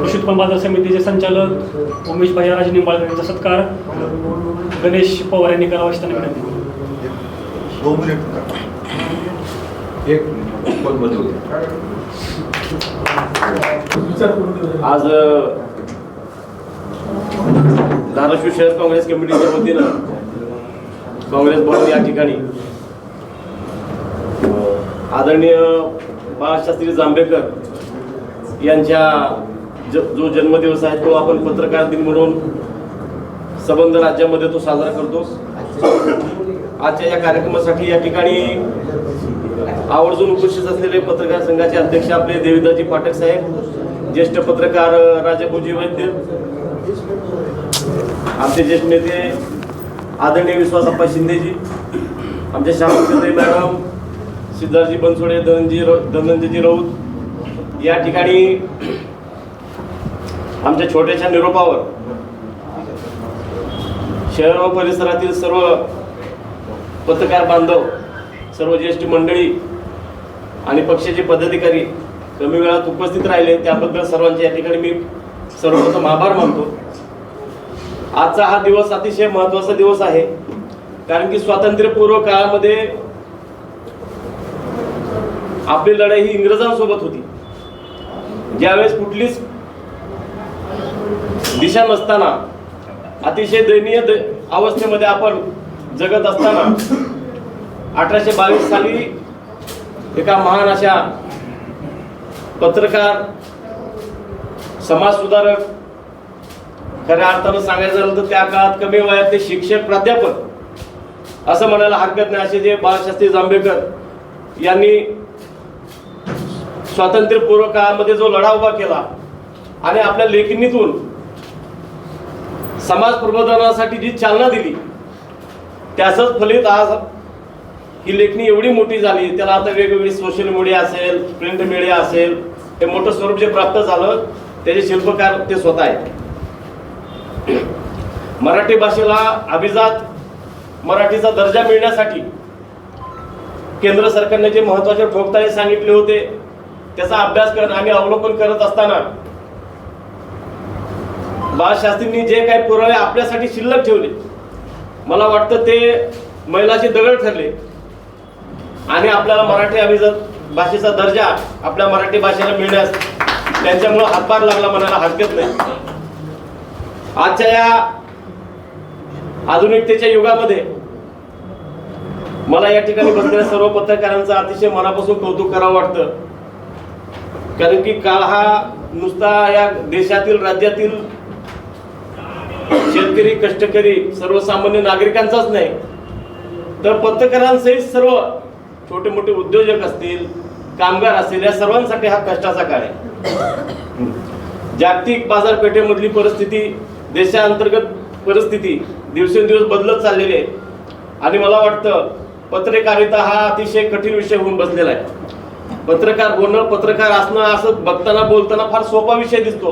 कृषी उत्पन्न बाजार समितीचे संचालक उमेश भाई राज निंबाळकर यांचा सत्कार गणेश पवार यांनी करावा अशी त्यांना विनंती. 2 मिनिट. आज धाराशिव शहर काँग्रेस कमिटीच्या वतीनं काँग्रेस भवन या ठिकाणी आदरणीय बाळशास्त्री जांभेकर यांच्या जो जन्मदिवस आहे तो आपण पत्रकार दिन म्हणून संबंध राज्यामध्ये तो साजरा करतो. आजच्या या कार्यक्रमासाठी या ठिकाणी आवर्जून उपस्थित असलेले पत्रकार संघाचे अध्यक्ष आपले देवीदाजी पाठक साहेब, ज्येष्ठ पत्रकार राजाभाऊजी वैद्य, आमचे ज्येष्ठ नेते आदरणीय विश्वासप्पा शिंदेजी, आमचे श्यामचंद्र मॅडम, सिद्धार्थजी बनसोडे, धनंजयजी राऊत, या ठिकाणी आमच्या छोट्याशा निरोपावर शहर व परिसरातील सर्व पत्रकार बांधव, सर्व ज्येष्ठ मंडळी आणि पक्षाचे पदाधिकारी कमी वेळात उपस्थित राहिले त्याबद्दल सर्वांचे या ठिकाणी मी सर्वप्रथम आभार मानतो. आजचा हा दिवस अतिशय महत्त्वाचा दिवस आहे, कारण की स्वातंत्र्यपूर्व काळामध्ये आपली लढाई ही इंग्रजांसोबत होती. ज्यावेळेस कुठलीच दिशा नसताना अतिशय दयनीय अवस्थेमध्ये आपण जगत असताना 1822 साली एका महान अशा पत्रकार, समाजसुधारक, खऱ्या अर्थानं सांगायचं झालं तर त्या काळात कमी वयातले शिक्षक, प्राध्यापक असं म्हणायला हरकत नाही, असे जे बाळशास्त्री जांभेकर यांनी स्वातंत्र्यपूर्व काळामध्ये जो लढा उभा केला आणि आपल्या लेखणीतून समाज प्रबोधनासाठी जी चालना दिली, त्याचंच फलित आज ही लेखणी एवढी मोठी झाली. त्याला आता वेगवेगळी सोशल मीडिया असेल, प्रिंट मीडिया असेल, हे मोठं स्वरूप जे प्राप्त झालं त्याचे शिल्पकार ते स्वतः आहेत. मराठी भाषेला अभिजात मराठीचा दर्जा मिळण्यासाठी केंद्र सरकारने जे महत्त्वाचे ठोकताळे सांगितले होते त्याचा अभ्यास करत आणि अवलोकन करत असताना बाळशास्त्रींनी जे काही पुरावे आपल्यासाठी शिल्लक ठेवले, मला वाटतं ते मैलाचे दगड ठरले आणि आपल्याला मराठी अभिजात भाषेचा दर्जा आपल्या मराठी भाषेला मिळण्यास त्यांच्यामुळे हातभार लागला म्हणायला हरकत नाही. आजच्या या आधुनिकतेच्या युगामध्ये मला या ठिकाणी बसलेल्या सर्व पत्रकारांचं अतिशय मनापासून कौतुक करावं वाटतं, कारण की काळ हा नुसता या देशातील, राज्यातील शेतकरी, कष्टकरी, सर्वसामान्य नागरिकांचाच नाही, तर पत्रकारांसहित सर्व छोटे मोठे उद्योजक असतील, कामगार असतील, या सर्वांसाठी हा कष्टाचा काळ आहे. जागतिक बाजारपेठेमधली परिस्थिती, देशांतर्गत परिस्थिती दिवसेंदिवस बदलत चाललेली आहे आणि मला वाटतं पत्रकारिता हा अतिशय कठीण विषय होऊन बसलेला आहे. पत्रकार होणं, पत्रकार असणं असं बघताना बोलताना फार सोपा विषय दिसतो,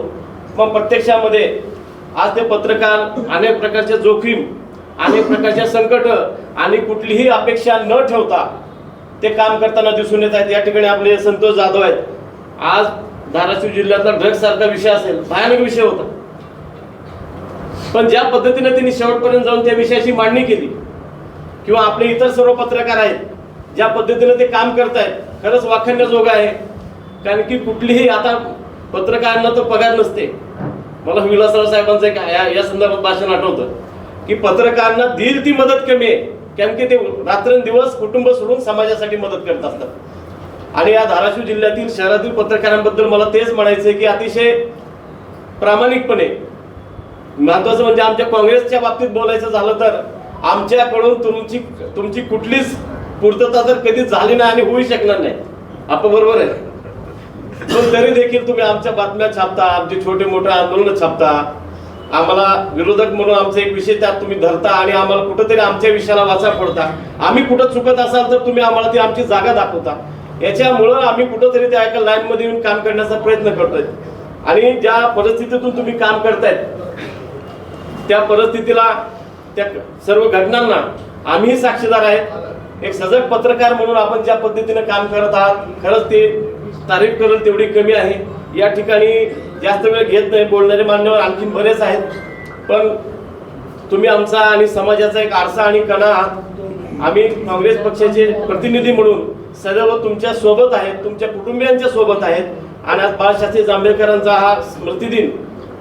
पण प्रत्यक्षामध्ये आज ते पत्रकार अनेक प्रकारच्या जोखीम, अनेक प्रकारच्या संकट आणि कुठलीही अपेक्षा न ठेवता ते काम करताना दिसून येत आहेत. या ठिकाणी आपले संतोष जाधव आहेत. आज धाराशिव जिल्ह्यातला ड्रग्ज सारखा विषय असेल, भयानक विषय होता, पण ज्या पद्धतीने त्यांनी शेवटपर्यंत जाऊन त्या विषयाची मांडणी केली, किंवा आपले इतर सर्व पत्रकार आहेत ज्या पद्धतीने ते काम करतायत, खरंच वाखाणण्याजोगं आहे. कारण की कुठलीही आता पत्रकारांना तर पगार नसते. मला विलासराव साहेबांचं या संदर्भात भाषण आठवतं की पत्रकारांना दिल ती मदत कमी आहे, कारण की ते रात्रंदिवस कुटुंब सोडून समाजासाठी मदत करत असतात. आणि या धाराशिव जिल्ह्यातील, शहरातील पत्रकारांबद्दल मला तेच म्हणायचं आहे की अतिशय प्रामाणिकपणे, महत्वाचं म्हणजे आमच्या काँग्रेसच्या बाबतीत बोलायचं झालं तर आमच्याकडून तुमची कुठलीच पूर्तता तर कधीच झाली नाही आणि होऊ शकणार नाही. आपण बरोबर आहे, पण तरी देखील तुम्ही आमच्या बातम्या छापता, आमचे छोटे मोठे आंदोलन छापता, आम्हाला विरोधक म्हणून आमचा एक विषय त्यात तुम्ही धरता आणि आम्हाला कुठंतरी आमच्या विषयाला वाचा पडता. आम्ही कुठं चुकत असाल तर तुम्ही आम्हाला ती आमची जागा दाखवता. याच्यामुळं आम्ही कुठंतरी त्या एका लाईनमध्ये येऊन काम करण्याचा प्रयत्न करतोय आणि ज्या परिस्थितीतून तुम्ही काम करतायत त्या परिस्थितीला, त्या सर्व घटनांना आम्ही साक्षीदार आहेत. एक सजग पत्रकार म्हणून आपण ज्या पद्धतीने काम करत आहात, खरंच ते तारीफ करेल तेवढी कमी आहे. या ठिकाणी जास्त वेळ घेत नाही. बोलणारे मान्यवर आणखीन बरेच आहेत, पण तुम्ही आमचा आणि समाजाचा एक आरसा आणि कणा आहात. आम्ही काँग्रेस पक्षाचे प्रतिनिधी म्हणून सदैव तुमच्या सोबत आहेत, तुमच्या कुटुंबियांच्या सोबत आहेत. आणि आज बाळशास्त्री जांभेकरांचा हा स्मृतिदिन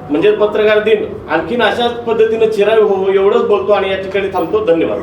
म्हणजे पत्रकार दिन आणखीन अशाच पद्धतीने चिरावी हो एवढंच बोलतो आणि या ठिकाणी थांबतो. धन्यवाद.